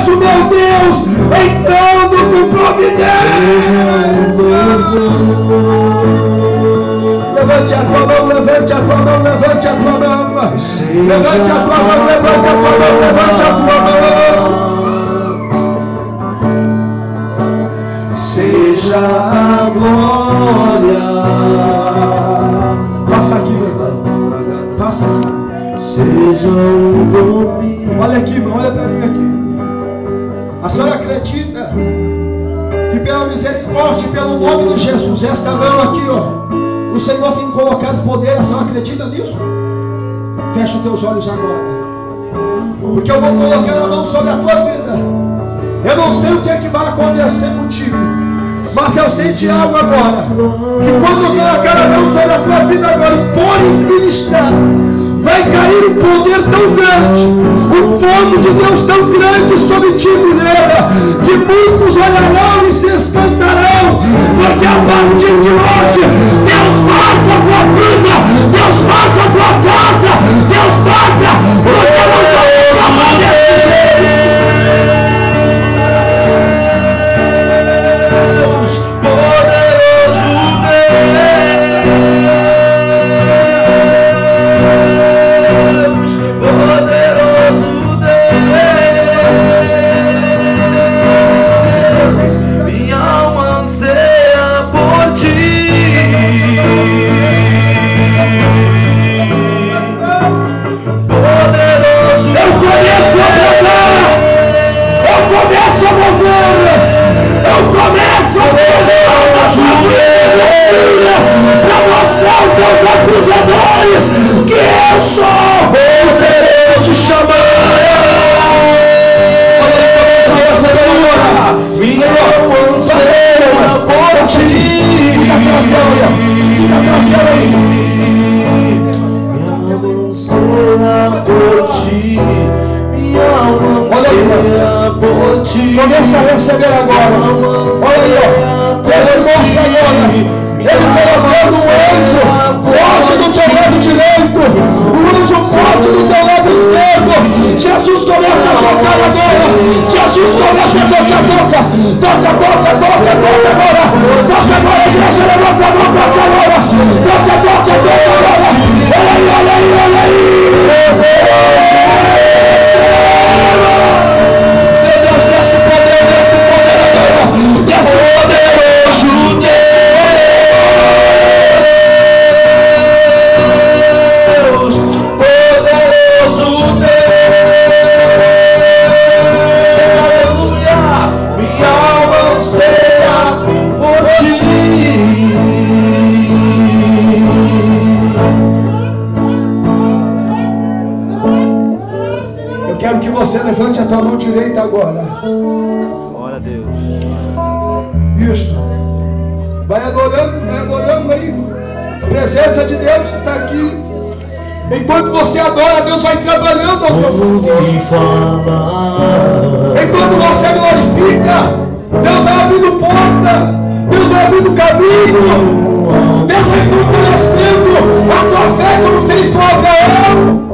vejo meu Deus entrando com providência. Levante a tua mão, levante a tua mão, levante a tua mão. Levante a tua mão, levante a tua mão, levante a tua mão. Seja a glória. Passa aqui, meu irmão. Passa aqui. Seja o domínio. Olha aqui, irmão, olha para mim aqui. A senhora acredita que pela misericórdia, pelo nome de Jesus, esta mão aqui, ó, o Senhor tem colocado poder? A senhora acredita nisso? Fecha os teus olhos agora, porque eu vou colocar a mão sobre a tua vida. Eu não sei o que é que vai acontecer contigo, mas eu sei de algo agora, que quando eu colocar a mão sobre a tua vida agora e pôr em ministrar, vai cair um poder tão grande, um fogo de Deus tão grande sobre ti, mulher, que muitos olharão e se espantarão, porque a partir de hoje Deus marca a tua vida, Deus marca a tua casa, Deus marca, porque não vai acabar desse jeito. Para mostrar aos teus acusadores que eu sou o Senhor te chamando. Minha anseia por ti. Fica atrás dela. Minha anseia por ti. Minha anseia por ti. Começa a receber agora. Olha aí, ó. Deus te mostra agora. Ele colocou um anjo forte do teu lado direito, um anjo forte do teu lado esquerdo. Jesus começa a tocar agora. Jesus começa a tocar, toca agora. Toca agora, igreja, levanta a mão para cá agora. Toca agora. Olha aí. Meu Deus, desce poder agora. Desce poderoso Deus. Você levante a tua mão direita agora. Glória a Deus. Isso. Vai adorando aí. A presença de Deus está aqui. Enquanto você adora, Deus vai trabalhando ao teu favor. Enquanto você glorifica, Deus vai abrindo porta, Deus vai abrindo caminho, Deus vai fortalecendo a tua fé como fez com Abraão.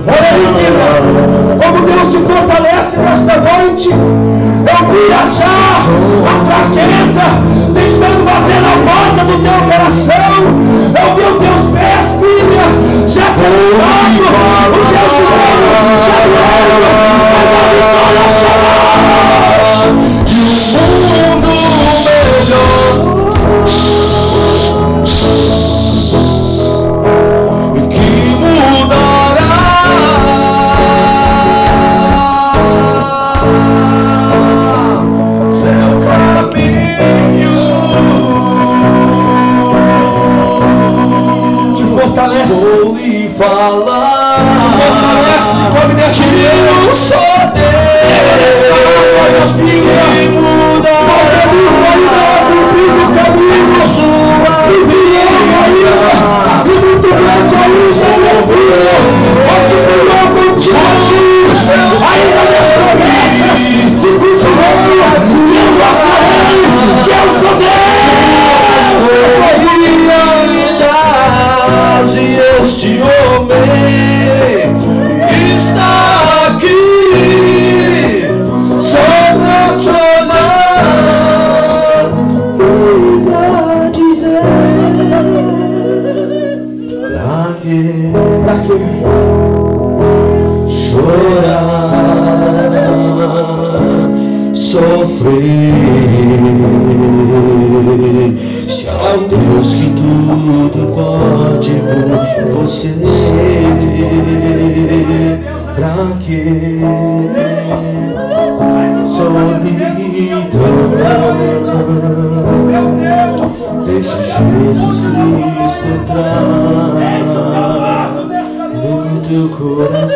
Olha aí, filha, como Deus te fortalece nesta noite. Eu vi achar a fraqueza tentando bater na porta do teu coração. Eu vi os teus pés, filha, já cansado, o teu joelho já doendo, mas a vitória chegou. De um mundo melhor vou lhe falar. Fortalece, providência de Deus. Eu sou Deus. Que muda o caminho. Sua vida. E muito grande a luz da minha vida. Porque eu contigo. Ainda das promessas se cumpriram. E eu mostrarei que eu sou Deus. E eu te amei, e quê? Pra quê? Chorar, sofrer, se há um Deus que tudo pode por você, pra quê? Solidão, deixe Jesus Cristo entrar no teu coração.